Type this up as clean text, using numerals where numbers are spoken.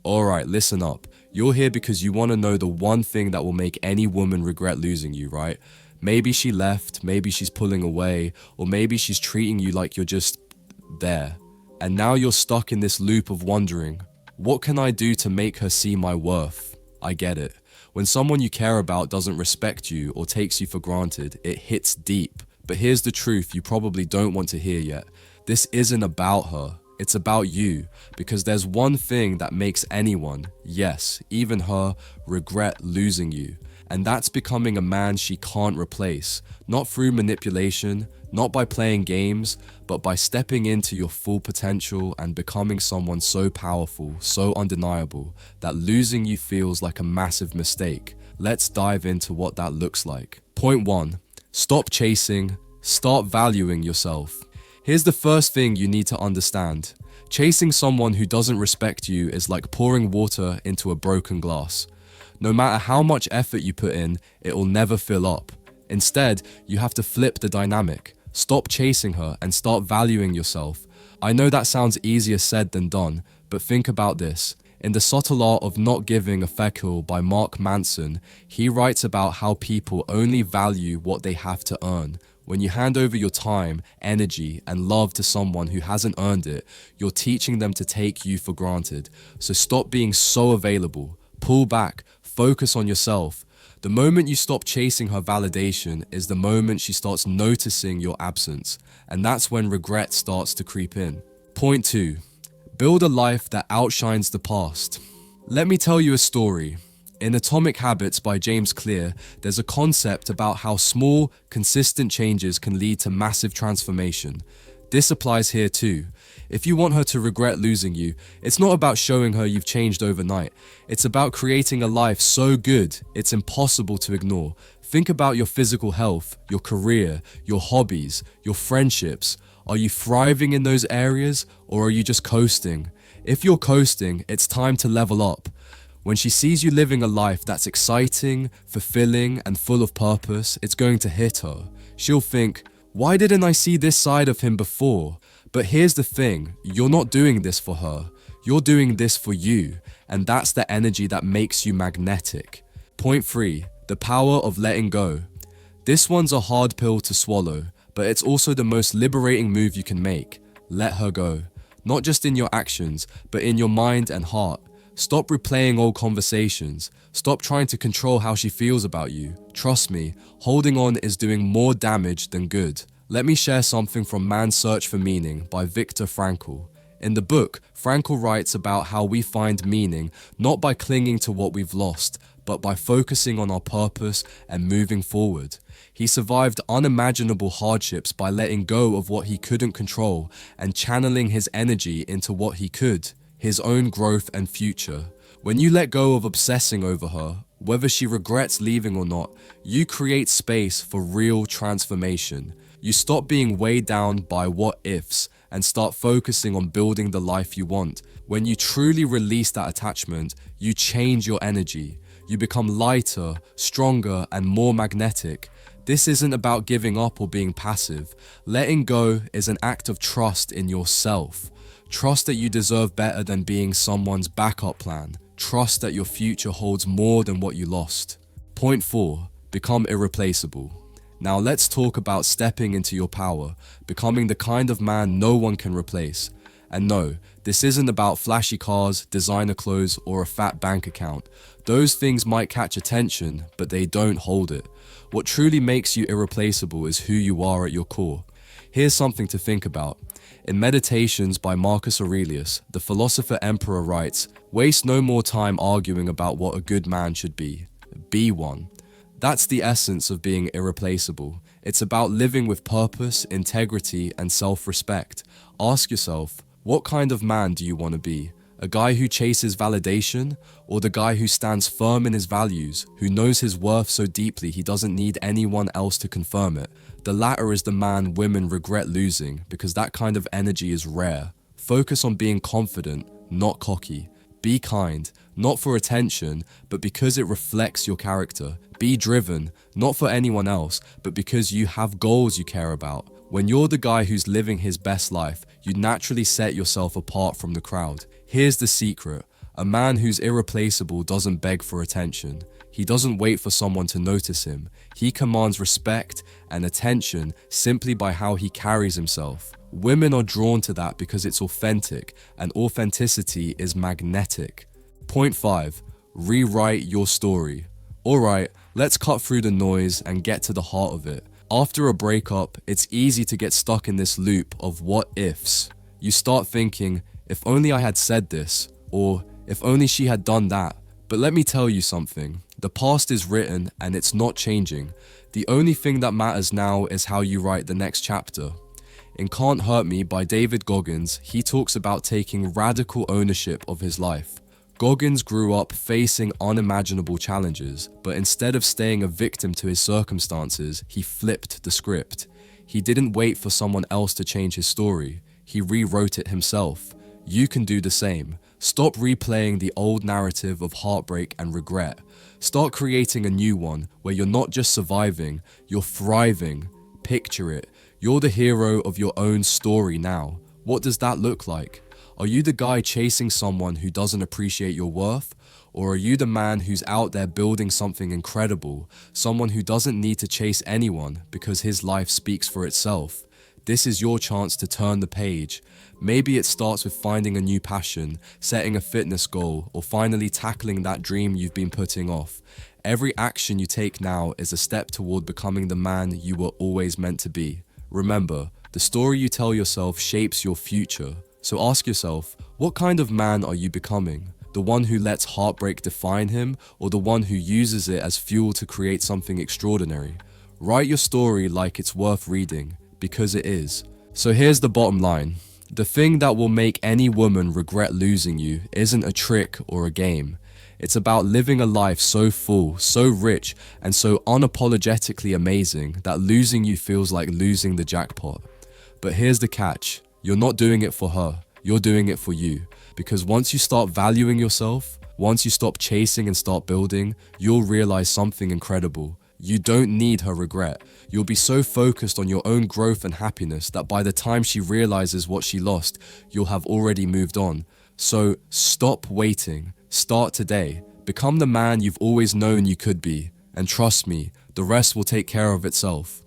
Alright, listen up. You're here because you want to know the one thing that will make any woman regret losing you, right? Maybe she left, maybe she's pulling away, or maybe she's treating you like you're just there. And now you're stuck in this loop of wondering, what can I do to make her see my worth? I get it. When someone you care about doesn't respect you or takes you for granted, it hits deep. But here's the truth you probably don't want to hear yet. This isn't about her. It's about you, because there's one thing that makes anyone, yes, even her, regret losing you. And that's becoming a man she can't replace. Not through manipulation, not by playing games, but by stepping into your full potential and becoming someone so powerful, so undeniable, that losing you feels like a massive mistake. Let's dive into what that looks like. Point 1. Stop chasing, start valuing yourself. Here's the first thing you need to understand. Chasing someone who doesn't respect you is like pouring water into a broken glass. No matter how much effort you put in, it will never fill up. Instead, you have to flip the dynamic. Stop chasing her and start valuing yourself. I know that sounds easier said than done, but think about this. In The Subtle Art of Not Giving a Feckle by Mark Manson, he writes about how people only value what they have to earn. When you hand over your time, energy, and love to someone who hasn't earned it, you're teaching them to take you for granted. So stop being so available. Pull back. Focus on yourself. The moment you stop chasing her validation is the moment she starts noticing your absence. And that's when regret starts to creep in. Point 2. Build a life that outshines the past. Let me tell you a story. In Atomic Habits by James Clear, there's a concept about how small, consistent changes can lead to massive transformation. This applies here too. If you want her to regret losing you, it's not about showing her you've changed overnight. It's about creating a life so good, it's impossible to ignore. Think about your physical health, your career, your hobbies, your friendships. Are you thriving in those areas, or are you just coasting? If you're coasting, it's time to level up. When she sees you living a life that's exciting, fulfilling, and full of purpose, it's going to hit her. She'll think, why didn't I see this side of him before? But here's the thing, you're not doing this for her. You're doing this for you, and that's the energy that makes you magnetic. Point 3, the power of letting go. This one's a hard pill to swallow, but it's also the most liberating move you can make. Let her go. Not just in your actions, but in your mind and heart. Stop replaying old conversations. Stop trying to control how she feels about you. Trust me, holding on is doing more damage than good. Let me share something from Man's Search for Meaning by Viktor Frankl. In the book, Frankl writes about how we find meaning not by clinging to what we've lost, but by focusing on our purpose and moving forward. He survived unimaginable hardships by letting go of what he couldn't control and channeling his energy into what he could. His own growth and future. When you let go of obsessing over her, whether she regrets leaving or not, you create space for real transformation. You stop being weighed down by what ifs and start focusing on building the life you want. When you truly release that attachment, you change your energy. You become lighter, stronger, and more magnetic. This isn't about giving up or being passive. Letting go is an act of trust in yourself. Trust that you deserve better than being someone's backup plan. Trust that your future holds more than what you lost. Point 4. Become irreplaceable. Now let's talk about stepping into your power, becoming the kind of man no one can replace. And no, this isn't about flashy cars, designer clothes, or a fat bank account. Those things might catch attention, but they don't hold it. What truly makes you irreplaceable is who you are at your core. Here's something to think about. In Meditations by Marcus Aurelius, the philosopher emperor writes, "Waste no more time arguing about what a good man should be. Be one." That's the essence of being irreplaceable. It's about living with purpose, integrity, and self-respect. Ask yourself, what kind of man do you want to be? A guy who chases validation, or the guy who stands firm in his values, who knows his worth so deeply he doesn't need anyone else to confirm it? The latter is the man women regret losing, because that kind of energy is rare. Focus on being confident, not cocky. Be kind, not for attention, but because it reflects your character. Be driven, not for anyone else, but because you have goals you care about. When you're the guy who's living his best life, you naturally set yourself apart from the crowd. Here's the secret. A man who's irreplaceable doesn't beg for attention. He doesn't wait for someone to notice him. He commands respect and attention simply by how he carries himself. Women are drawn to that because it's authentic, and authenticity is magnetic. Point 5. Rewrite your story. Alright, let's cut through the noise and get to the heart of it. After a breakup, it's easy to get stuck in this loop of what ifs. You start thinking, if only I had said this, or if only she had done that. But let me tell you something. The past is written and it's not changing. The only thing that matters now is how you write the next chapter. In Can't Hurt Me by David Goggins, he talks about taking radical ownership of his life. Goggins grew up facing unimaginable challenges, but instead of staying a victim to his circumstances, he flipped the script. He didn't wait for someone else to change his story. He rewrote it himself. You can do the same. Stop replaying the old narrative of heartbreak and regret. Start creating a new one where you're not just surviving, you're thriving. Picture it. You're the hero of your own story now. What does that look like? Are you the guy chasing someone who doesn't appreciate your worth? Or are you the man who's out there building something incredible? Someone who doesn't need to chase anyone because his life speaks for itself. This is your chance to turn the page. Maybe it starts with finding a new passion, setting a fitness goal, or finally tackling that dream you've been putting off. Every action you take now is a step toward becoming the man you were always meant to be. Remember, the story you tell yourself shapes your future. So ask yourself, what kind of man are you becoming? The one who lets heartbreak define him, or the one who uses it as fuel to create something extraordinary? Write your story like it's worth reading, because it is. So here's the bottom line. The thing that will make any woman regret losing you isn't a trick or a game. It's about living a life so full, so rich, and so unapologetically amazing that losing you feels like losing the jackpot. But here's the catch. You're not doing it for her. You're doing it for you. Because once you start valuing yourself, once you stop chasing and start building, you'll realize something incredible. You don't need her regret. You'll be so focused on your own growth and happiness that by the time she realizes what she lost, you'll have already moved on. So stop waiting. Start today. Become the man you've always known you could be. And trust me, the rest will take care of itself.